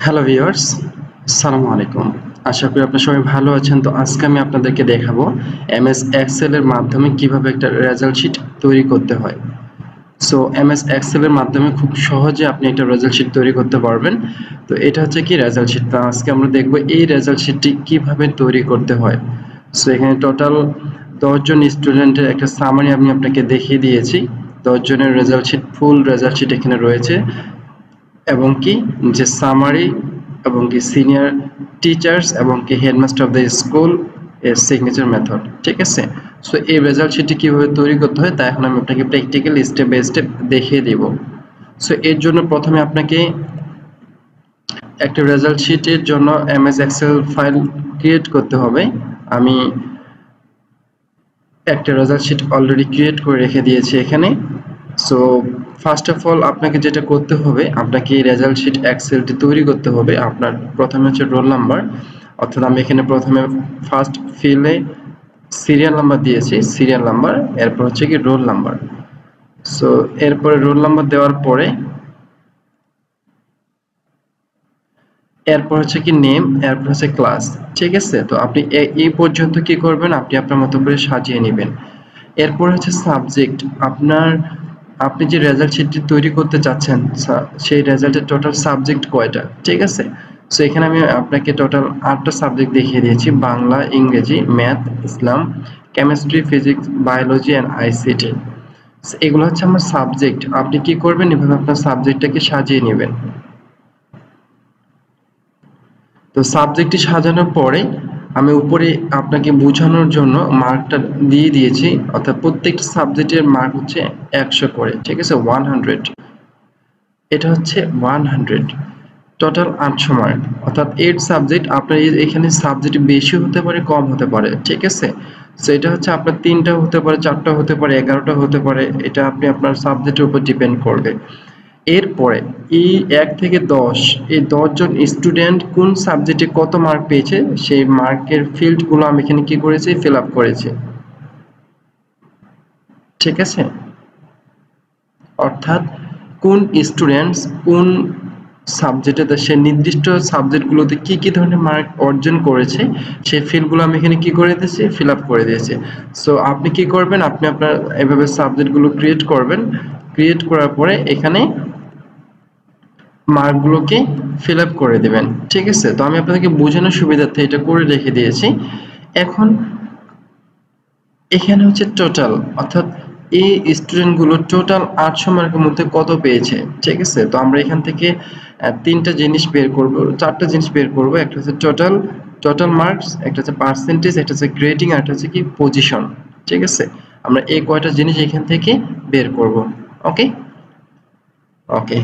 Hello viewers, আসসালামু আলাইকুম। আশা করি আপনারা সবাই ভালো আছেন। তো আজকে আমি আপনাদেরকে দেখাবো এমএস এক্সেল এর মাধ্যমে কিভাবে একটা রেজাল্ট শিট তৈরি করতে হয়। সো এমএস এক্সেল এর মাধ্যমে খুব সহজে আপনি একটা রেজাল্ট শিট তৈরি করতে পারবেন। তো এটা হচ্ছে কি রেজাল্ট শিট। তো আজকে আমরা দেখব এই রেজাল্ট শিটটি কিভাবে তৈরি করতে হয়। সো এখানে টোটাল 10 জন স্টুডেন্টের একটা সামারি আমি আপনাকে দেখিয়ে দিয়েছি। 10 জনের রেজাল্ট শিট, ফুল রেজাল্ট শিট এখানে রয়েছে। এবং কি যে সামারি এবং কি সিনিয়র টিচার্স এবং কি হেডমাস্টার অফ দ্য স্কুল এর সিগনেচার মেথড, ঠিক আছে। সো এই রেজাল্ট শিটটি কিভাবে তৈরি করতে হয় তা এখন আমি আপনাকে প্র্যাকটিক্যাল স্টেপ বাই স্টেপ দেখিয়ে দেব। সো এর জন্য প্রথমে আপনাকে একটা রেজাল্ট শিটের জন্য এমএস এক্সেল ফাইল ক্রিয়েট করতে হবে। আমি একটা রেজাল্ট শিট অলরেডি ক্রিয়েট করে রেখে দিয়েছি এখানে। সো ফার্স্ট অফ অল আপনাকে যেটা করতে হবে, আপনাকে এই রেজাল্ট শিট এক্সেলটি তৈরি করতে হবে। আপনার প্রথমে হচ্ছে রোল নাম্বার, অর্থাৎ আমি এখানে প্রথমে ফার্স্ট ফিল্ডে সিরিয়াল নাম্বার দিয়েছি, সিরিয়াল নাম্বার, এরপর হচ্ছে কি রোল নাম্বার। সো এরপরে রোল নাম্বার দেওয়ার পরে এরপর হচ্ছে কি নেম, এরপর হচ্ছে ক্লাস, ঠিক আছে। তো আপনি এই পর্যন্ত কি করবেন, আপনি আপনার মতো করে সাজিয়ে নেবেন। এরপর হচ্ছে সাবজেক্ট, আপনি যে রেজাল্ট শিটটি তৈরি করতে চাচ্ছেন সেই রেজাল্টের টোটাল সাবজেক্ট কয়টা, ঠিক আছে। সো এখানে আমি আপনাকে টোটাল 8টা সাবজেক্ট দেখিয়ে দিয়েছি: বাংলা, ইংরেজি, math, Islam, chemistry, physics, biology and ICT. এগুলো হচ্ছে আমার সাবজেক্ট। আপনি কি করবেন, এভাবে আপনার সাবজেক্টটাকে সাজিয়ে নেবেন। তো সাবজেক্টটি সাজানোর পরে আমি উপরে আপনাকে বোঝানোর জন্য মার্কটা দিয়ে দিয়েছি, অর্থাৎ প্রত্যেকটা সাবজেক্টের মার্ক হচ্ছে 100 করে, ঠিক আছে, 100। এটা হচ্ছে 100, টোটাল 800 মার্ক, অর্থাৎ 8 সাবজেক্ট। আপনার এখানে সাবজেক্ট বেশি হতে পারে, কম হতে পারে, ঠিক আছে। সো এটা হচ্ছে আপনার 3টা হতে পারে, 4টা হতে পারে, 11টা হতে পারে, এটা আপনি আপনার সাবজেক্টের উপর ডিপেন্ড করবে। এরপরে এই 1 থেকে 10, এই 10 জন স্টুডেন্ট কোন সাবজেক্টে কত মার্ক পেয়েছে সেই মার্কের ফিল্ডগুলো আমি এখানে কি করেছি, ফিল আপ করেছি, ঠিক আছে। অর্থাৎ কোন স্টুডেন্টস কোন সাবজেক্টে, সে নির্দিষ্ট সাবজেক্টগুলোতে কি কি ধরনের মার্ক অর্জন করেছে সেই ফিল্ডগুলো আমি এখানে কি করে দিয়েছি, ফিল আপ করে দিয়েছি। সো আপনি কি করবেন, আপনি আপনার এভাবে সাবজেক্টগুলো ক্রিয়েট করবেন। ক্রিয়েট করার পরে এখানে মার্কগুলোকে ফিল আপ করে দেবেন, ঠিক আছে। তো আমি আপনাদেরকে বোঝানোর সুবিধার্থে এটা করে রেখে দিয়েছি। এখন এখানে হচ্ছে টোটাল, অর্থাৎ এই স্টুডেন্টগুলো টোটাল 800 মার্কের মধ্যে কত পেয়েছে, ঠিক আছে। তো আমরা এখান থেকে 3টা জিনিস বের করব, 4টা জিনিস বের করব। একটা হচ্ছে টোটাল মার্কস, একটা হচ্ছে পার্সেন্টেজ, একটা হচ্ছে গ্রেডিং, আর একটা হচ্ছে কি পজিশন, ঠিক আছে। আমরা এই কয়টা জিনিস এখান থেকে বের করব। ওকে ওকে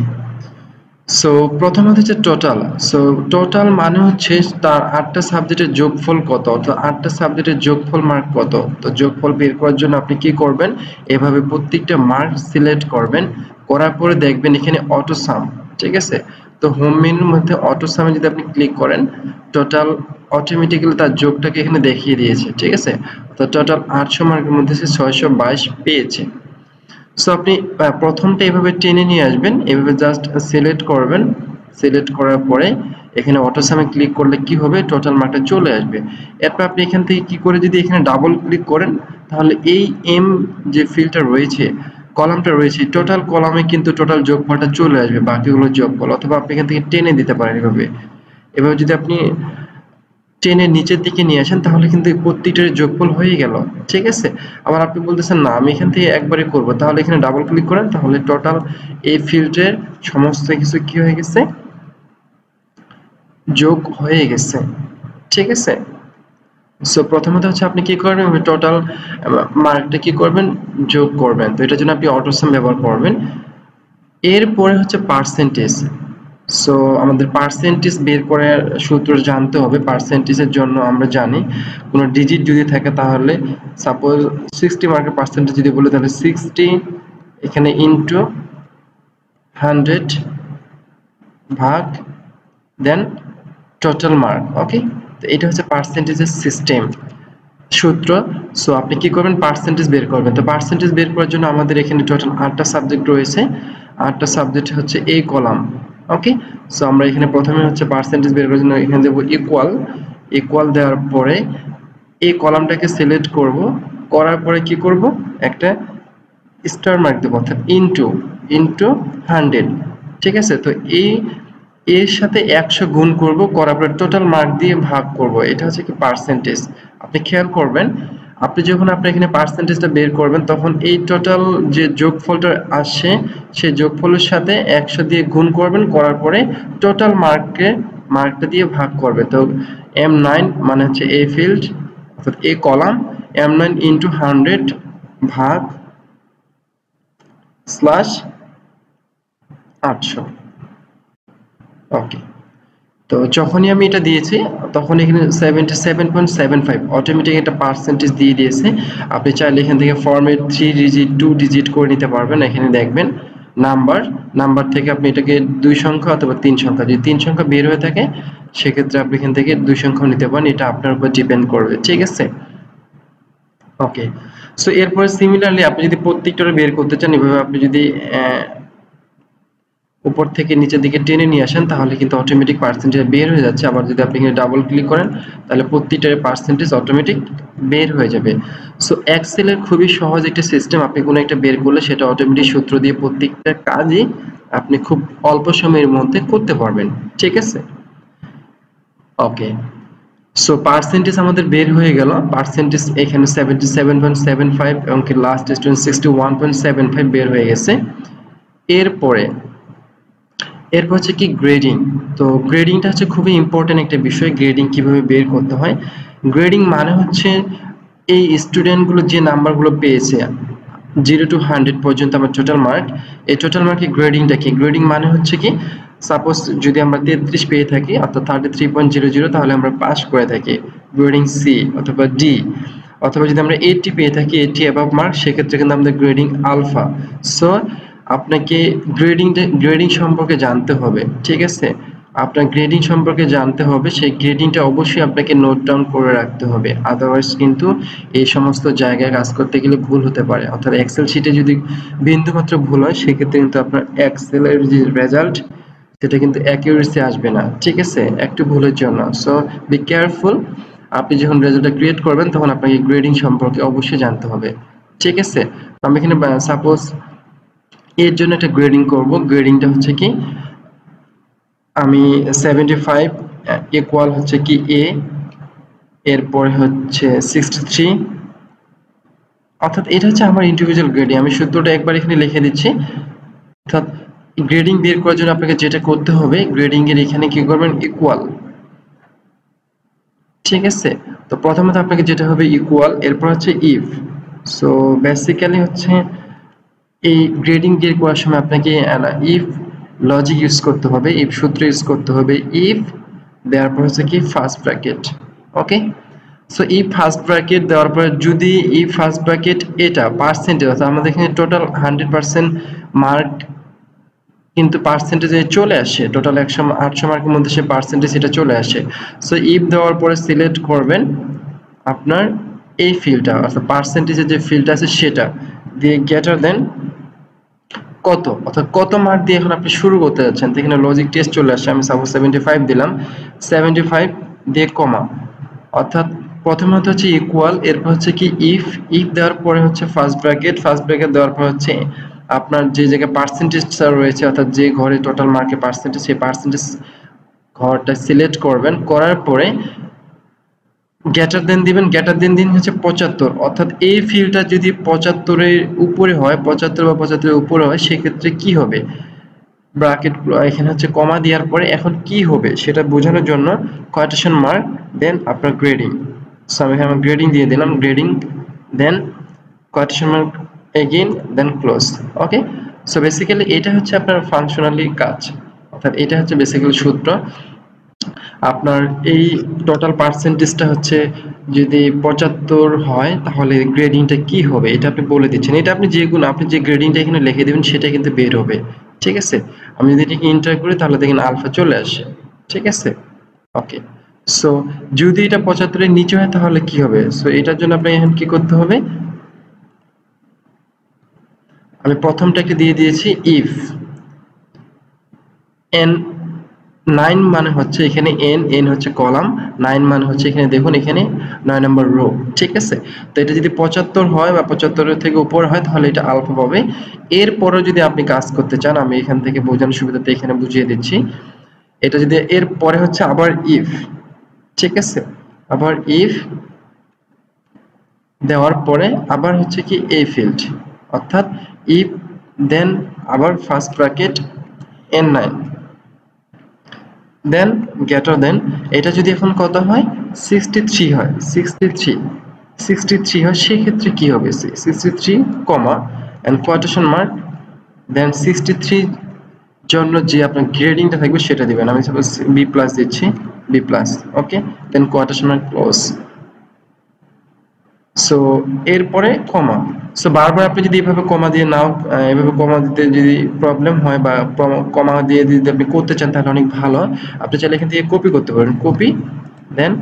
সো প্রথমত হচ্ছে টোটাল। সো টোটাল মানে হচ্ছে তার 8টা সাবজেক্টের যোগফল কত, অর্থাৎ 8টা সাবজেক্টের যোগফল মার্ক কত। তো যোগফল বের করার জন্য আপনি কি করবেন, এভাবে প্রত্যেকটা মার্ক সিলেক্ট করবেন। করার পরে দেখবেন এখানে অটো সাম, ঠিক আছে। তো হোম মেনুর মধ্যে অটো সামে যদি আপনি ক্লিক করেন, টোটাল অটোমেটিক্যালি তার যোগটাকে এখানে দেখিয়ে দিয়েছে, ঠিক আছে। তো টোটাল 800 মার্কের মধ্যে সে 622 পেয়েছে। সো আপনি প্রথমটা এভাবে টেনে নিয়ে আসবেন, এভাবে জাস্ট সিলেক্ট করবেন। সিলেক্ট করার পরে এখানে অটো সামে ক্লিক করলে কি হবে, টোটাল মার্কটা চলে আসবে। এরপর আপনি এখান থেকে কি করে, যদি এখানে ডাবল ক্লিক করেন তাহলে এই এম যে ফিল্ডটা রয়েছে, কলামটা রয়েছে, টোটাল কলামে কিন্তু টোটাল যোগফলটা চলে আসবে, বাকিগুলো যোগফল। অথবা আপনি এখান থেকে টেনে দিতে পারেন এভাবে। এভাবে যদি আপনি টেনে নিচের দিকে নিয়ে আসেন তাহলে কিন্তু প্রত্যেকটার যোগফল হয়ে গেল, ঠিক আছে। আবার আপনি বলতেছেন না আমি এখান থেকে একবারে করব, তাহলে এখানে ডাবল ক্লিক করেন, তাহলে টোটাল এই ফিল্ডের সমস্ত কিছু কি হয়ে গেছে, যোগ হয়ে গেছে, ঠিক আছে। সো প্রথমত হচ্ছে আপনি কি করবেন, টোটাল মার্কটা কি করবেন, যোগ করবেন। তো এটার জন্য আপনি অটোসাম ব্যবহার করবেন। এরপরে হচ্ছে পার্সেন্টেজ। সো আমাদের পার্সেন্টেজ বের করার সূত্র জানতে হবে। পার্সেন্টেজের জন্য আমরা জানি কোনো ডিজিট যদি থাকে তাহলে সাপোজ 60 মার্কের পার্সেন্টেজ যদি বলি তাহলে 60 এখানে ইনটু 100 ভাগ দেন টোটাল মার্ক। ওকে, তো এটা হচ্ছে পার্সেন্টেজের সিস্টেম, সূত্র। সো আপনি কি করবেন, পার্সেন্টেজ বের করবেন। তো পার্সেন্টেজ বের করার জন্য আমাদের এখানে টোটাল 8টা সাবজেক্ট রয়েছে। 8টা সাবজেক্ট হচ্ছে এই কলাম, ওকে, সো আমরা এখানে প্রথমে হচ্ছে পার্সেন্টেজ বের করার জন্য এখানে দেব ইকুয়াল, ইকুয়াল দেওয়ার পরে এই কলামটাকে সিলেক্ট করব, করার পরে কি করব, একটা স্টার মার্ক দেব, অর্থাৎ ইনটু, ইনটু 100। ঠিক আছে, তো এই এর সাথে 100 গুণ করব, করার পরে টোটাল মার্ক দিয়ে ভাগ করব, এটা হচ্ছে কি পার্সেন্টেজ। আপনি খেয়াল করবেন, আপনি যখন আপনি এখানে পার্সেন্টেজটা বের করবেন তখন এই টোটাল যে যোগফলটা আসে সেই যোগফলের সাথে 100 দিয়ে গুণ করবেন, করার পরে টোটাল মার্কটা দিয়ে ভাগ করবে। তো M9 মানে হচ্ছে এ ফিল্ড অর্থাৎ এ কলাম, M9 ইন্টু 100 ভাগ স্ল্যাশ 800। ওকে, তো যখনই আমি এটা দিয়েছি তখন এখানে 77.75 অটোমেটিক একটা পার্সেন্টেজ দিয়ে দিয়েছে। আপনি চাইলে এখান থেকে ফরম্যাট 3 ডিজিট 2 ডিজিট করে নিতে পারবেন। এখানে দেখবেন নাম্বার, নাম্বার থেকে আপনি এটাকে 2 সংখ্যা অথবা 3 সংখ্যা, যদি 3 সংখ্যা বের হয়ে থাকে সেক্ষেত্রে আপনি এখান থেকে 2 সংখ্যা নিতে পারেন, এটা আপনার উপর ডিপেন্ড করবে। ঠিক আছে, ওকে। সো এরপরে সিমিলারলি আপনি যদি প্রত্যেকটা বের করতে চান, এভাবে আপনি যদি উপর থেকে নিচের দিকে টেনে নিয়ে আসেন তাহলে কিন্তু অটোমেটিক পার্সেন্টেজ বের হয়ে যাচ্ছে। আবার যদি আপনি এখানে ডাবল ক্লিক করেন তাহলে প্রত্যেকটার পার্সেন্টেজ অটোমেটিক বের হয়ে যাবে। সো এক্সেলের খুবই সহজ একটা সিস্টেম, আপনি কোনো একটা বের করলে সেটা অটোমেটিক সূত্র দিয়ে প্রত্যেকটা কাজই আপনি খুব অল্প সময়ের মধ্যে করতে পারবেন। ঠিক আছে, ওকে। সো পার্সেন্টেজ আমাদের বের হয়ে গেল, পার্সেন্টেজ এখানে 77.75 এবং কি লাস্ট স্টুডেন্ট 61.75 বের হয়ে গেছে। এরপরে এরপর হচ্ছে কি গ্রেডিং। তো গ্রেডিংটা হচ্ছে খুবই ইম্পর্টেন্ট একটা বিষয়, গ্রেডিং কিভাবে বের করতে হয়। গ্রেডিং মানে হচ্ছে এই স্টুডেন্টগুলো যে নাম্বারগুলো পেয়েছে 0 to 100 পর্যন্ত আমার টোটাল মার্ক, এই টোটাল মার্কের গ্রেডিংটা কি, গ্রেডিং মানে হচ্ছে কি সাপোজ যদি আমরা 33 পেয়ে থাকি অর্থাৎ 33.00 তাহলে আমরা পাস করে থাকি, গ্রেডিং সি অথবা ডি। অথবা যদি আমরা 80 পেয়ে থাকি, 80 অ্যাবাভ মার্ক, সেক্ষেত্রে কিন্তু আমাদের গ্রেডিং আলফা। সো আপনাকে গ্রেডিং সম্পর্কে জানতে হবে। ঠিক আছে, আপনার গ্রেডিং সম্পর্কে জানতে হবে, সেই গ্রেডিংটা অবশ্যই আপনাকে নোট ডাউন করে রাখতে হবে, আদারওয়াইজ কিন্তু এই সমস্ত জায়গায় কাজ করতে গেলে ভুল হতে পারে। অর্থাৎ এক্সেল শিটে যদি বিন্দুমাত্র ভুল হয় সেক্ষেত্রে কিন্তু আপনার এক্সেলের যে রেজাল্ট সেটা কিন্তু অ্যাকিউরেসি আসবে না। ঠিক আছে, একটু ভুলের জন্য। সো বি কেয়ারফুল, আপনি যখন রেজাল্টটা ক্রিয়েট করবেন তখন আপনাকে গ্রেডিং সম্পর্কে অবশ্যই জানতে হবে। ঠিক আছে, আমি এখানে সাপোজ এর জন্য একটা গ্রেডিং করব, গ্রেডিংটা হচ্ছে কি আমি 75 ইকুয়াল হচ্ছে কি এ, এরপরে হচ্ছে 63, অর্থাৎ এটা হচ্ছে আমার ইন্ডিভিজুয়াল গ্রেডিং। আমি সূত্রটা একবার এখানে লিখে দিচ্ছি। অর্থাৎ গ্রেডিং বের করার জন্য আপনাকে যেটা করতে হবে, গ্রেডিং এর এখানে কি করবেন ইকুয়াল। ঠিক আছে, তো প্রথমত আপনাকে যেটা হবে ইকুয়াল, এরপর হচ্ছে ইফ। সো বেসিক্যালি হচ্ছে এই গ্রেডিং বের করার সময় আপনাকে ইফ লজিক ইউজ করতে হবে, ইফ সূত্র ইউজ করতে হবে, ইফ দেওয়ার পর হচ্ছে কি first bracket. Okay, so if first bracket দেওয়ার পরে যদি ইফ ফার্স্ট ব্র্যাকেট এটা পার্সেন্টেজ, অর্থাৎ আমাদের এখানে টোটাল 100% মার্ক কিন্তু পার্সেন্টেজে চলে আসে, টোটাল 800 মার্কের মধ্যে সে পার্সেন্টেজ এটা চলে আসে। সো ইফ দেওয়ার পরে সিলেক্ট করবেন আপনার এই ফিল্ডটা, অর্থাৎ পার্সেন্টেজের যে ফিল্ডটা আছে সেটা দিয়ে গ্রেটার দেন কত, অর্থাৎ কত মার্ক দিয়ে এখন আপনি শুরু করতে যাচ্ছেন। তো এখানে লজিক টেস্ট চলে আসছে, আমি সাপোজ 75 দিলাম, 75 দিয়ে কমা, অর্থাৎ প্রথমে হচ্ছে ইকুয়াল, এরপর হচ্ছে কি ইফ, ইফ দেওয়ার পরে হচ্ছে ফার্স্ট ব্র্যাকেট, ফার্স্ট ব্র্যাকেট দেওয়ার পর হচ্ছে আপনার যে জায়গায় পার্সেন্টেজটা রয়েছে, অর্থাৎ যে ঘরে টোটাল মার্কের পার্সেন্টেজ, সেই পার্সেন্টেজ ঘরটা সিলেক্ট করবেন, করার পরে গ্রেটার দেন দিবেন, গ্রেটার দেন দিন হচ্ছে 75, অর্থাৎ এই ফিল্ডটা যদি 75-এর উপরে হয়, 75 বা 75-এর উপরে হয়, সেক্ষেত্রে কি হবে, ব্র্যাকেট এখানে হচ্ছে কমা দেওয়ার পরে এখন কি হবে সেটা বোঝানোর জন্য কোটেশন মার্ক, দেন আপনার গ্রেডিং। সো আমি এখানে গ্রেডিং দিয়ে দিলাম, গ্রেডিং দেন কোটেশন মার্ক এগেইন দেন ক্লোজ। ওকে, সো বেসিক্যালি এটা হচ্ছে আপনার ফাংশনালি কাজ, অর্থাৎ এটা হচ্ছে বেসিক্যালি সূত্র। আপনার এই টোটাল পার্সেন্টেজটা হচ্ছে যদি 75 হয় তাহলে গ্রেডিংটা কি হবে এটা আপনি বলে দিচ্ছেন, এটা আপনি যেগুলো আপনি যে গ্রেডিংটা এখানে লিখে দেবেন সেটা কিন্তু বের হবে। ঠিক আছে, আমি যদি এটাকে এন্টার করি তাহলে দেখেন আলফা চলে আসে। ঠিক আছে, ওকে। সো যদি এটা 75-এর নিচে হয় তাহলে কি হবে, সো এটার জন্য আপনাকে এখন কি করতে হবে, আমি প্রথমটাকে দিয়ে দিয়েছি ইফ, এন 9 মানে হচ্ছে এখানে এন হচ্ছে কলাম, 9 মানে হচ্ছে এখানে দেখুন এখানে 9 নম্বর রো। ঠিক আছে, তো এটা যদি 75 হয় বা 75 এর থেকে উপর হয় তাহলে এটা আলফা পাবে। এরপরে যদি আপনি কাজ করতে চান, আমি এখান থেকে বোঝানোর সুবিধাতে এখানে বুঝিয়ে দিচ্ছি। এটা যদি এর পরে হচ্ছে আবার ইফ, ঠিক আছে, আবার ইফ দেওয়ার পরে আবার হচ্ছে কি এই ফিল্ড, অর্থাৎ ইফ দেন আবার ফার্স্ট ব্র্যাকেট n9 দেন গ্রেটার দেন, এটা যদি এখন কত হয় 63 হয়, 63 হয়, সেক্ষেত্রে কি হবে 63 কমা এন্ড কোটেশন মার্ক দেন 63 জন্য যে আপনার গ্রেডিংটা থাকবে সেটা দিবেন। আমি সাপোজ বি প্লাস দিচ্ছি, বি প্লাস, ওকে, দেন কোটেশন মার্ক ক্লোজ। সো এরপরে কমা। সো বারবার আপনি যদি এভাবে কমা দিয়ে নাও, এভাবে কমা দিতে যদি প্রবলেম হয় বা কমা দিয়ে যদি আপনি করতে চান তাহলে অনেক ভালো। আপনি চাইলে এখান থেকে কপি করতে পারেন, কপি দেন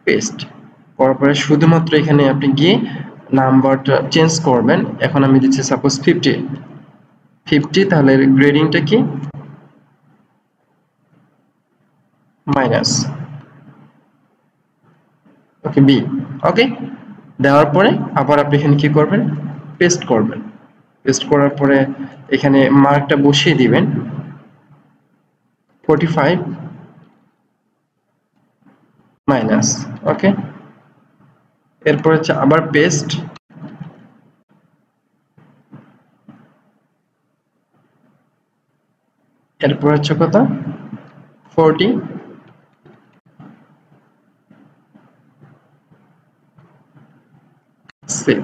পেস্ট করার পরে শুধুমাত্র এখানে আপনি গিয়ে নাম্বারটা চেঞ্জ করবেন। এখন আমি দিচ্ছি সাপোজ 50, তাহলে গ্রেডিংটা কি মাইনাস, ওকে, বি, ওকে। দেওয়ার পরে আবার আপনি এখানে কি করবেন, পেস্ট করবেন। পেস্ট করার পরে এখানে মার্কটা বসিয়ে দিবেন 45 মাইনাস, ওকে। এরপর হচ্ছে আবার পেস্ট, এরপর হচ্ছে কত 40 সেভ।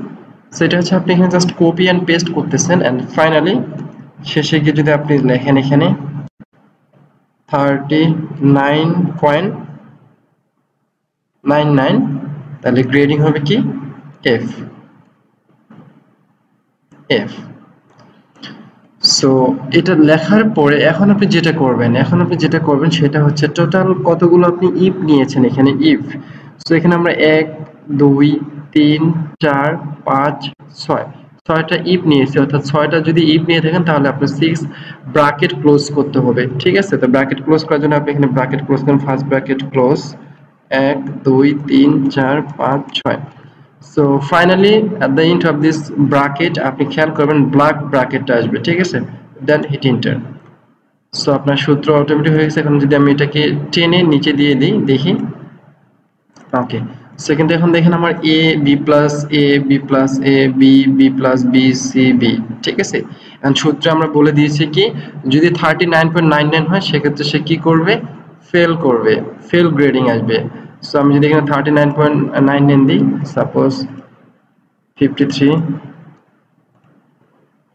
সেটা হচ্ছে আপনি এখানে জাস্ট কপি এন্ড পেস্ট করতেছেন এন্ড ফাইনালি শেষে গিয়ে যদি আপনি লেখেন এখানে 39.99 তাহলে গ্রেডিং হবে কি এফ, এফ। সো এটা লেখার পরে এখন আপনি যেটা করবেন সেটা হচ্ছে টোটাল কতগুলো আপনি ইফ নিয়েছেন এখানে ইফ। সো এখানে আমরা 1 2 3 4 5 6 ছয়টা ইফ নিয়েছি, অর্থাৎ 6টা যদি ইফ নিয়ে থাকেন তাহলে আপনার 6 ব্র্যাকেট ক্লোজ করতে হবে। ঠিক আছে, তো ব্র্যাকেট ক্লোজ করার জন্য আপনি এখানে ব্র্যাকেট ক্লোজ করেন, first bracket close 1 2 3 4 5 6। So finally at the end of this bracket আপনি খেয়াল করবেন ব্ল্যাক ব্র্যাকেটটা আসবে, ঠিক আছে, দেন হিট এন্টার। সো আপনার সূত্র অটোমেটিক হয়ে গেছে। এখন যদি আমি এটাকে টেনে নিচে দিয়ে দিই দেখি, ওকে। সো কিন্তু এখন দেখেন আমার A B plus A B plus A B B plus B C B, ঠিক আছে। এখন সূত্রে আমরা বলে দিয়েছি কি যদি 39.99 হয় সেক্ষেত্রে সে কি করবে, ফেল করবে, ফেল গ্রেডিং আসবে। সো আমি যদি এখানে 39.99 দিই, সাপোজ 53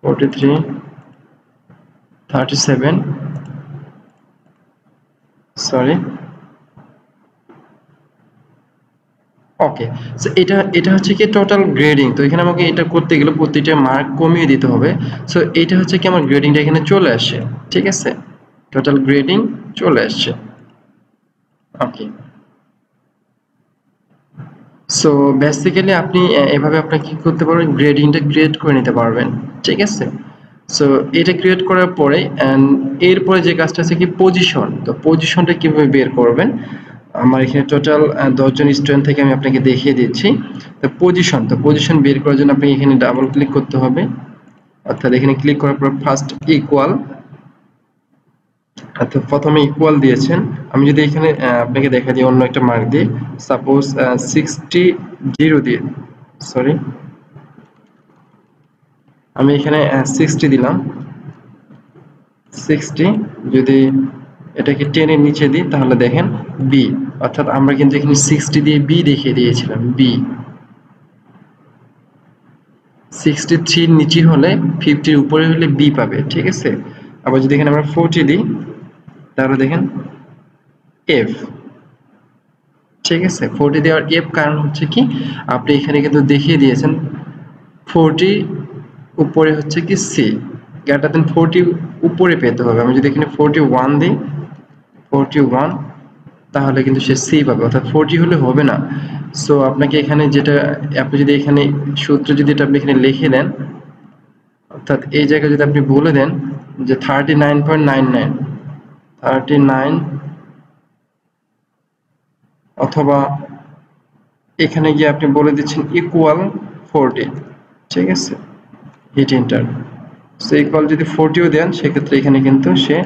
43 37 সরি, ওকে। সো এটা হচ্ছে কি টোটাল গ্রেডিং। তো এখানে আমাকে এটা করতে গেলে প্রতিটা মার্ক কমিয়ে দিতে হবে। সো এটা হচ্ছে কি আমার গ্রেডিংটা এখানে চলে আসে, ঠিক আছে, টোটাল গ্রেডিং চলে আসছে, ওকে। সো বেসিক্যালি আপনি এভাবে আপনার কি করতে পারবেন, গ্রেডিংটা ক্রিয়েট করে নিতে পারবেন, ঠিক আছে। সো এটা ক্রিয়েট করার পরে এরপরে যে কাজটা আছে কি পজিশন। তো পজিশনটা কিভাবে বের করবেন, আমার এখানে টোটাল 10 জন স্টুডেন্ট থেকে আমি আপনাকে দেখিয়ে দিচ্ছি। তো পজিশন বের করার জন্য আপনি এখানে ডাবল ক্লিক করতে হবে, অর্থাৎ এখানে ক্লিক করার পর ফার্স্ট ইকুয়াল, অর্থাৎ প্রথমে ইকুয়াল দিয়েছেন। আমি যদি এখানে আপনাকে দেখা দিই অন্য একটা মার্ক দিই, সাপোজ 60 দিয়ে, সরি, আমি এখানে 60 দিলাম, 60 যদি এটাকে 10 এর নিচে দিই তাহলে দেখেন বি, অর্থাৎ আমরা কিন্তু এখানে 60 দিয়ে বি দেখিয়ে দিয়েছিলাম, বি। 63 এর নিচে হলে 50 এর উপরে হলে বি পাবে, ঠিক আছে। আবার যদি এখানে আমরা 40 দিই তাহলে দেখেন এফ, ঠিক আছে। 40 দেওয়ার এফ কারণ হচ্ছে কি আপনি এখানে কিন্তু দেখিয়ে দিয়েছেন 40 উপরে হচ্ছে কি সি, গ্রেটার দেন 40 উপরে পেতে হবে। আমি যদি এখানে 41 দিই, 41, তাহলে কিন্তু সে সি পাবে, অর্থাৎ 40 হলে হবে না। সো আপনাকে এখানে যেটা আপনি যদি এখানে সূত্র যদি এটা আপনি এখানে লিখে দেন, অর্থাৎ এই জায়গায় যদি আপনি বলে দেন যে 39.99 39 অথবা এখানে গিয়ে আপনি বলে দিচ্ছেন ইকুয়াল 40, ঠিক আছে, হিট এন্টার। সো ইকুয়াল যদি 40ও দেন সেক্ষেত্রে এখানে কিন্তু সে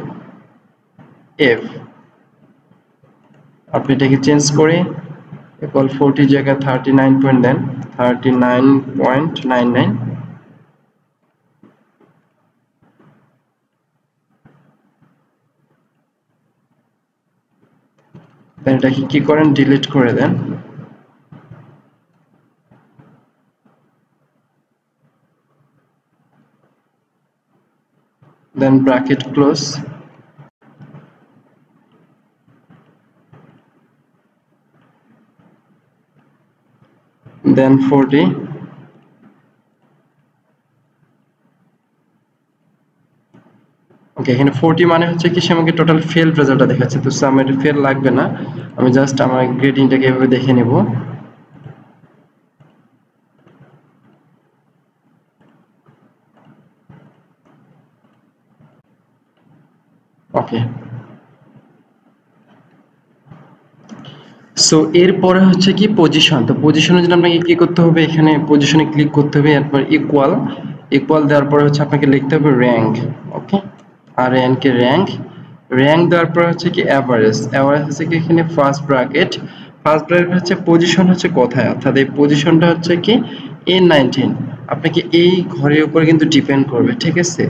এফ, আপনি এটাকে চেঞ্জ করে ইকুয়াল 40 জায়গায় 39 পয়েন্ট দেন, 39.99, দেন এটাকে কি করেন ডিলিট করে দেন, দেন ব্র্যাকেট ক্লোজ, দেন 40, ওকে। এখানে 40 মানে হচ্ছে কি সে আমাকে টোটাল ফেল রেজাল্টটা দেখাচ্ছে, তো আমার এটা ফেল লাগবে না, আমি জাস্ট আমার গ্রেডিংটাকে এভাবে দেখে নেব। ওকে, সো এরপরে হচ্ছে কি পজিশন, তো পজিশনের জন্য আপনাকে কি করতে হবে, এখানে পজিশনে ক্লিক করতে হবে, এরপর ইকুয়াল, ইকুয়াল দেওয়ার পরে হচ্ছে আপনাকে লিখতে হবে র্যাঙ্ক, ওকে, আর কে র্যাঙ্ক, র্যাঙ্ক দেওয়ার পর হচ্ছে কি অ্যাভারেজ, অ্যাভারেজ হচ্ছে কি এখানে ফার্স্ট ব্র্যাকেট, ফার্স্ট ব্র্যাকেট হচ্ছে পজিশন হচ্ছে কোথায়, অর্থাৎ এই পজিশনটা হচ্ছে কি A19, আপনাকে এই ঘরের উপর কিন্তু ডিপেন্ড করবে, ঠিক আছে।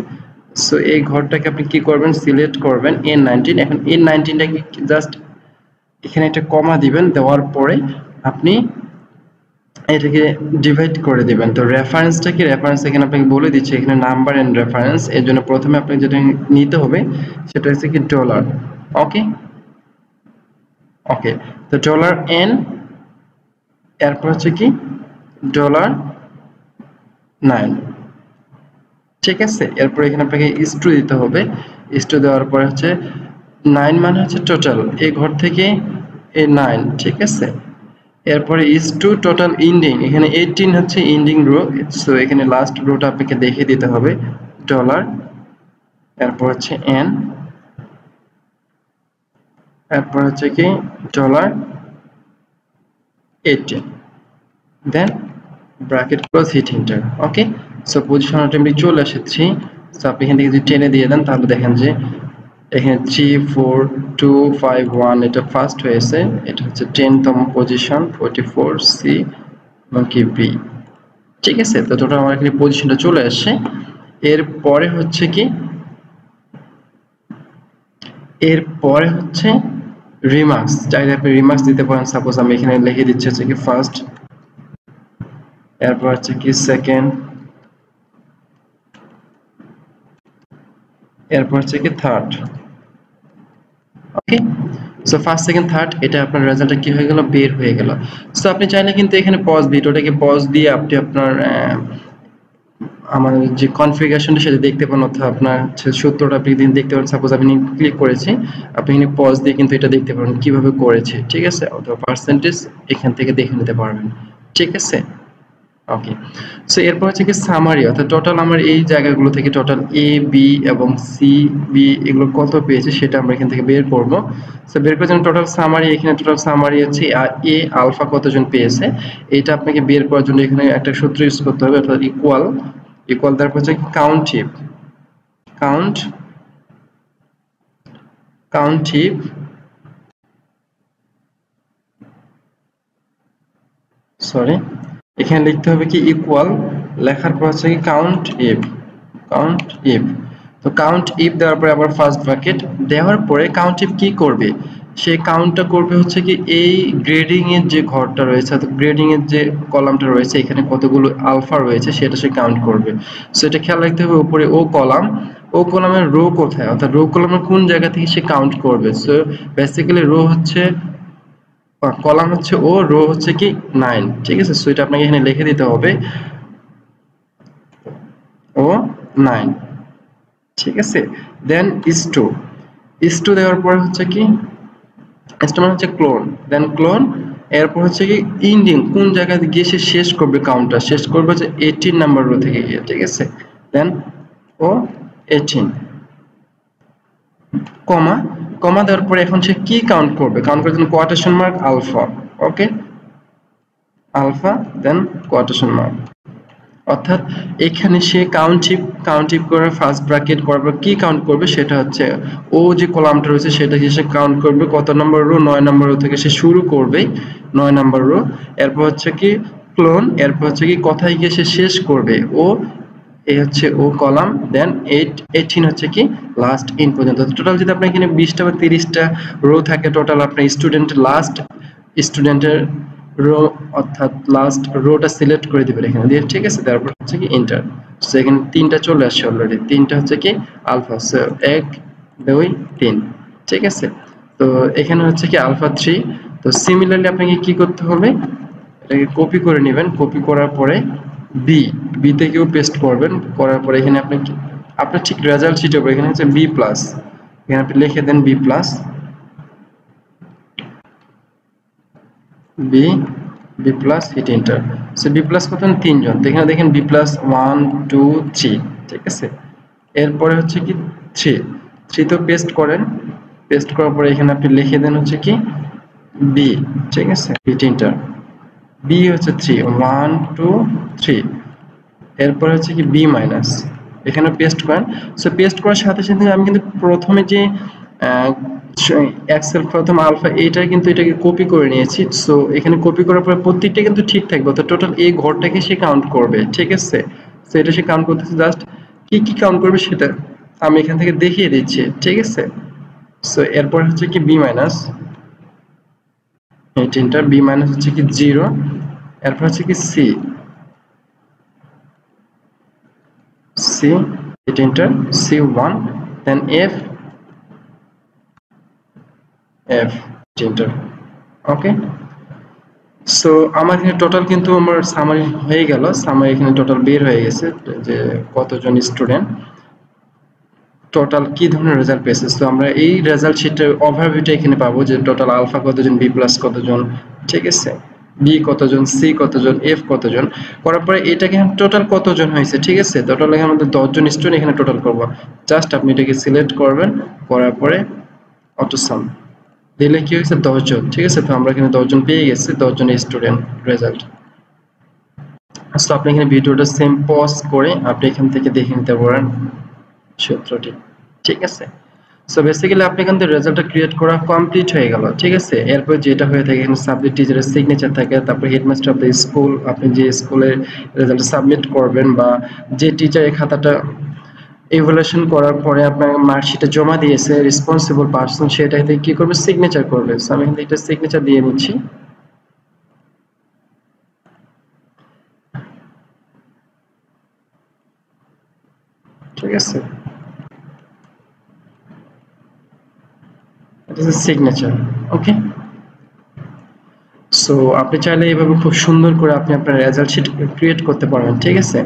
সো এই ঘরটাকে আপনি কি করবেন সিলেক্ট করবেন A19, এখন A19টাকে জাস্ট এখানে একটা কমা দিবেন, দেওয়ার পরে আপনি এটাকে ডিভাইড করে দিবেন। তো রেফারেন্সটা কি, রেফারেন্স এখানে আপনাকে বলে দিচ্ছি, এখানে নাম্বার এন্ড রেফারেন্স, এর জন্য প্রথমে আপনাকে যেটা নিতে হবে সেটা হচ্ছে কি ডলার, ওকে, ওকে। তো ডলার এন, এরপর হচ্ছে কি ডলার 9, ঠিক আছে। এরপর এখানে আপনাকে ইস্টু দিতে হবে, ইস্টু দেওয়ার পরে হচ্ছে 9 মানে হচ্ছে টোটাল, এই ঘর থেকে এই 9, ঠিক আছে। এরপরে ইজ টু টোটাল ইন্ডিং, এখানে 18 হচ্ছে ইন্ডিং রো, সো এখানে লাস্ট রোটা আপনাকে দেখে দিতে হবে ডলার, এরপর হচ্ছে এন, এরপর হচ্ছে কি ডলার 18, দেন ব্র্যাকেট ক্লোজ, হিট এন্টার, ওকে। সো পজিশন অটোমেটিক চলে এসেছি। সো আপনি এখান থেকে যদি টেনে দিয়ে দেন তাহলে দেখেন যে এখানে 3 4 2 5 1 এটা ফার্স্ট হয়েছে, এটা হচ্ছে 10তম পজিশন, 44 সি এবং কি বি, ঠিক আছে। তো টোটাল আমার এখানে পজিশনটা চলে আসছে। এরপরে হচ্ছে কি, এরপরে হচ্ছে রিমার্কস, চাইলে আপনি রিমার্কস দিতে পারেন, সাপোজ আমি এখানে লিখে দিচ্ছি হচ্ছে কি ফার্স্ট, এরপর হচ্ছে কি সেকেন্ড, এরপর হচ্ছে কি থার্ড, ওকে। সো ফার্স্ট সেকেন্ড থার্ড এটা আপনার রেজাল্টটা কি হয়ে গেল, বের হয়ে গেল। সো আপনি চাইলে কিন্তু এখানে পজ, ভিডিওটাকে পজ দিয়ে আপনি আপনার আমার যে কনফিগারেশনটা সেটা দেখতে পান, অর্থাৎ আপনার সূত্রটা আপনি দেখতে পারেন, সাপোজ আমি ক্লিক করেছি, আপনি এখানে পজ দিয়ে কিন্তু এটা দেখতে পারেন কিভাবে করেছে, ঠিক আছে, অথবা পার্সেন্টেজ এখান থেকে দেখে নিতে পারবেন, ঠিক আছে, ওকে। সো এরপর হচ্ছে কি সামারি, অর্থাৎ টোটাল আমার এই জায়গাগুলো থেকে টোটাল এ বি এবং সি বি এগুলো কত পেয়েছে সেটা আমরা এখান থেকে বের করব। সো বের করার জন্য টোটাল সামারি, এখানে টোটাল সামারি হচ্ছে এ আলফা কতজন পেয়েছে, এটা আপনাকে বের করার জন্য এখানে একটা সূত্র ইউজ করতে হবে, অর্থাৎ ইকুয়াল, ইকুয়াল তারপর হচ্ছে count if, count, count if, sorry এখানে লিখতে হবে কি ইকুয়াল, লেখার পর হচ্ছে কি কাউন্ট ইফ, কাউন্ট ইফ। তো কাউন্ট ইফ দেওয়ার পরে আবার ফার্স্ট ব্র্যাকেট দেওয়ার পরে কাউন্ট ইফ কি করবে, সেই কাউন্টটা করবে হচ্ছে কি এই গ্রেডিং এর যে ঘরটা রয়েছে, অর্থাৎ গ্রেডিং এর যে কলামটা রয়েছে এখানে কতগুলো আলফা রয়েছে সেটা সে কাউন্ট করবে। সো এটা খেয়াল রাখতে হবে, উপরে ও কলাম, ও কলামের রো কোথায়, অর্থাৎ রো কলামের কোন জায়গা থেকে সে কাউন্ট করবে। সো বেসিক্যালি রো হচ্ছে, কলাম হচ্ছে ও, রো হচ্ছে কি 9, ঠিক আছে। সো এটা আপনাকে এখানে লিখে দিতে হবে ও 9, ঠিক আছে। দেন ইস্টো, ইস্টো দেওয়ার পর হচ্ছে কি ইস্টো মানে হচ্ছে ক্লোন, দেন ক্লোন, এরপর হচ্ছে কি ইন্ডিং, কোন জায়গায় গিয়ে সে শেষ করবে, কাউন্টটা শেষ করবে হচ্ছে 18 নাম্বার রো থেকে গিয়ে, ঠিক আছে। দেন ও 18 কমা, কমা দেওয়ার পরে এখন সে কি কাউন্ট করবে, কাউন্ট করার জন্য কোয়াটেশন মার্ক আলফা, ওকে, আলফা দেন কোয়াটেশন মার্ক। অর্থাৎ এখানে সে কাউন্টিভ করে ফার্স্ট ব্র্যাকেট করার পর কি কাউন্ট করবে সেটা হচ্ছে ও যে কলামটা রয়েছে সেটা সে কাউন্ট করবে কত নম্বর রো, 9 নম্বর রো থেকে সে শুরু করবে, 9 নম্বর রো। এরপর হচ্ছে কি ক্লোন, এরপর হচ্ছে কি কোথায় গিয়ে সে শেষ করবে, ও এই হচ্ছে ও কলাম, দেন 18 হচ্ছে কি লাস্ট ইন পর্যন্ত। টোটাল যদি আপনার এখানে 20টা বা 30টা রো থাকে, টোটাল আপনার স্টুডেন্টের রো অর্থাৎ লাস্ট রোটা সিলেক্ট করে দিবেন এখানে দিয়ে, ঠিক আছে। তারপর হচ্ছে কি এন্টার। সো এখানে 3টা চলে আসছে অলরেডি, 3টা হচ্ছে কি আলফা, সো 1 2 3, ঠিক আছে। তো এখানে হচ্ছে কি আলফা 3। তো সিমিলারলি আপনাকে কি করতে হবে, এটাকে কপি করে নেবেন, কপি করার পরে বি থেকেও পেস্ট করবেন, করার পরে এখানে আপনি আপনার ঠিক রেজাল্ট শিট হবে, এখানে হচ্ছে বি প্লাস, এখানে আপনি লিখে দেন B plus, B plus, hit enter. So B plus কত, 3 জন, এখানে দেখেন বি প্লাস 1 2 3, ঠিক আছে। এরপরে হচ্ছে কি 3 তো পেস্ট করেন, পেস্ট করার পরে এখানে আপনি লিখে দেন হচ্ছে কি বি, ঠিক আছে, হিট এন্টার। বি হচ্ছে 3 1 2 3, এরপর হচ্ছে কি বি মাইনাস, এখানে পেস্ট করেন। সো পেস্ট করার সাথে সাথে আমি কিন্তু প্রথমে যে এক্সেল প্রথম আলফা এইটা কিন্তু এটাকে কপি করে নিয়েছি। সো এখানে কপি করার পরে প্রত্যেকটা কিন্তু ঠিক থাকবে, তো টোটাল এই ঘরটাকে সে কাউন্ট করবে, ঠিক আছে। সো এটা সে কাউন্ট করতেছে, জাস্ট কি কাউন্ট করবে সেটা আমি এখান থেকে দেখিয়ে দিচ্ছি, ঠিক আছে। সো এরপর হচ্ছে কি বি মাইনাস, এই তিনটা বি মাইনাস হচ্ছে কি 0, এরপর হচ্ছে কি সি এটা এন্টার, C1 দেন F এন্টার, ওকে। সো আমার এখানে টোটাল কিন্তু আমার সামারি হয়ে গেল, সামারি এখানে টোটাল বের হয়ে গেছে যে কতজন স্টুডেন্ট টোটাল কি ধরনের রেজাল্ট পেয়েছে। তো আমরা এই রেজাল্ট শিটের ওভারভিউটা এখানে পাবো যে টোটাল আলফা কতজন, বি প্লাস কতজন, ঠিক আছে, বি কতজন, সি কতজন, এফ কতজন, করার পরে এটাকে টোটাল কতজন হয়েছে, ঠিক আছে। টোটাল এখানে আমাদের 10 জন স্টুডেন্ট এখানে টোটাল করব, জাস্ট আপনি এটাকে সিলেক্ট করবেন, করার পরে অটো সাম দিলে কি হয়েছে 10 জন, ঠিক আছে। তো আমরা এখানে 10 জন পেয়ে গেছি, 10 জন স্টুডেন্ট রেজাল্ট। সো আপনি এখানে ভিডিওটা সেম পজ করে আপনি এখান থেকে দেখে নিতে পারেন সূত্রটি, ঠিক আছে। সো বেসিক্যালি আপনি এখান থেকে রেজাল্টটা ক্রিয়েট করা কমপ্লিট হয়ে গেল, ঠিক আছে। এরপর যেটা হয়ে থাকে এখানে সাবজেক্ট টিচারের সিগনেচার থাকে, তারপর হেডমাস্টার অফ দ্য স্কুল, আপনি যে স্কুলের রেজাল্ট সাবমিট করবেন বা যে টিচারের খাতাটা ইভ্যালুয়েশন করার পরে আপনার মার্কশিটে জমা দিয়েছে রেসপন্সিবল পারসন, সেটাতে কি করবে, সিগনেচার করবে। সো আমি এখানে একটা সিগনেচার দিয়ে নিচ্ছি, ঠিক আছে। এটা হচ্ছে সিগনেচার, ওকে। সো আপনি চাইলে এইভাবে খুব সুন্দর করে আপনি আপনার রেজাল্ট শিট ক্রিয়েট করতে পারবেন, ঠিক আছে।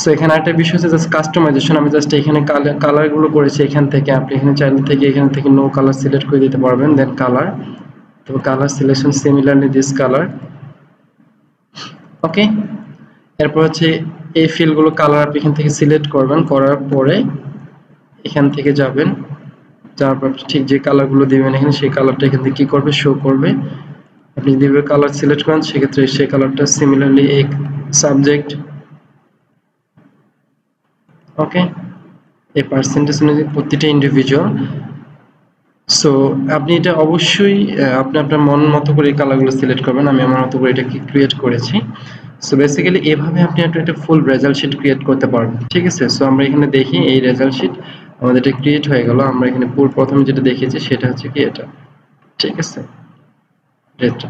সো এখানে একটা বিষয় হচ্ছে জাস্ট কাস্টমাইজেশন, আমি জাস্ট এখানে কালারগুলো করেছি, এখান থেকে আপনি এখানে চাইলে থেকে এখান থেকে নো কালার সিলেক্ট করে দিতে পারবেন, দেন কালার, তো colour selection similarly this colour, okay. এরপর হচ্ছে এই ফিলগুলো কালার আপনি এখান থেকে সিলেক্ট করবেন, করার পরে এখান থেকে যাবেন, যাওয়ার পর ঠিক যে কালারগুলো দিবেন এখানে সেই কালারটা এখান থেকে কি করবে, শো করবে। আপনি যদি কালার সিলেক্ট করেন সেক্ষেত্রে সেই কালারটা সিমিলারলি এই সাবজেক্ট, ওকে, এই পার্সেন্টেজ অনুযায়ী প্রতিটা ইন্ডিভিজুয়াল। সো আপনি এটা অবশ্যই আপনি আপনার মন মতো করে এই কালারগুলো সিলেক্ট করবেন, আমি আমার মতো করে এটাকে ক্রিয়েট করেছি। সো বেসিক্যালি এভাবে আপনি একটা ফুল রেজাল্ট শিট ক্রিয়েট করতে পারবেন, ঠিক আছে। সো আমরা এখানে দেখি এই রেজাল্ট শিট আমাদের এটা ক্রিয়েট হয়ে গেল। আমরা এখানে প্রথমে যেটা দেখেছি সেটা হচ্ছে কি এটা, ঠিক আছে, এটা,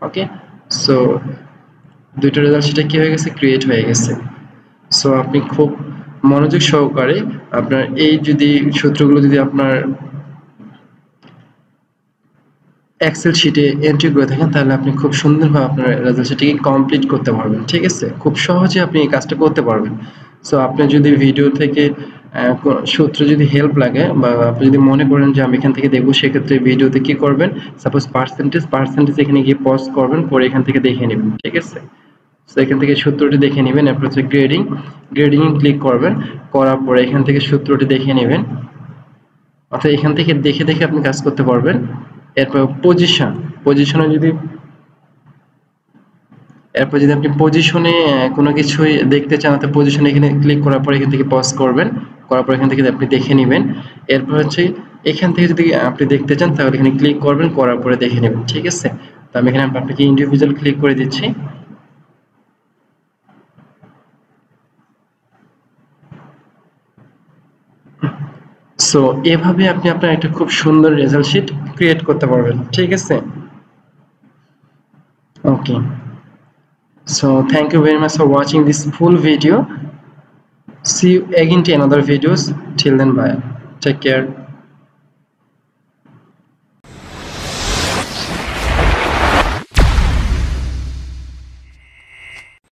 ওকে। সো দুইটা রেজাল্ট শিটে কি হয়ে গেছে, ক্রিয়েট হয়ে গেছে। সো আপনি খুব মনোযোগ সহকারে আপনার এই যদি সূত্রগুলো যদি আপনার এক্সেল শিটে এন্ট্রি করে থাকেন তাহলে আপনি খুব সুন্দরভাবে আপনার রেজাল্ট শিটটিকে কমপ্লিট করতে পারবেন, ঠিক আছে। খুব সহজে আপনি এই কাজটা করতে পারবেন। সো আপনি যদি ভিডিও থেকে সূত্র যদি হেল্প লাগে বা আপনি যদি মনে করেন যে আমি এখান থেকে দেখবো, সেক্ষেত্রে ভিডিওতে কি করবেন, সাপোজ পার্সেন্টেজ এখানে গিয়ে পজ করবেন, পরে এখান থেকে দেখে নেবেন, ঠিক আছে। সো এখান থেকে সূত্রটি দেখে নেবেন, এরপর হচ্ছে গ্রেডিং ক্লিক করবেন, করার পরে এখান থেকে সূত্রটি দেখে নেবেন, অর্থাৎ এখান থেকে দেখে দেখে আপনি কাজ করতে পারবেন। এরপর পজিশনে যদি আপনি পজিশনে কোনো কিছুই দেখতে চান, তো পজিশনে এখানে ক্লিক করার পর এখান থেকে পজ করবেন, করার পর এখান থেকে আপনি দেখে নেবেন। এরপর হচ্ছে এখান থেকে যদি আপনি দেখতে চান তাহলে এখানে ক্লিক করবেন, করার পরে দেখে নেবেন। ঠিক আছে, তো আমি এখানে আপনাকে ইন্ডিভিজুয়াল ক্লিক করে দিচ্ছি। সো এভাবে আপনি আপনার একটা খুব সুন্দর রেজাল্ট শিট ক্রিয়েট করতে পারবেন। ঠিক আছে, ওকে। So thank you very much for watching this full video. See you again to another videos. Till then, bye. Take care.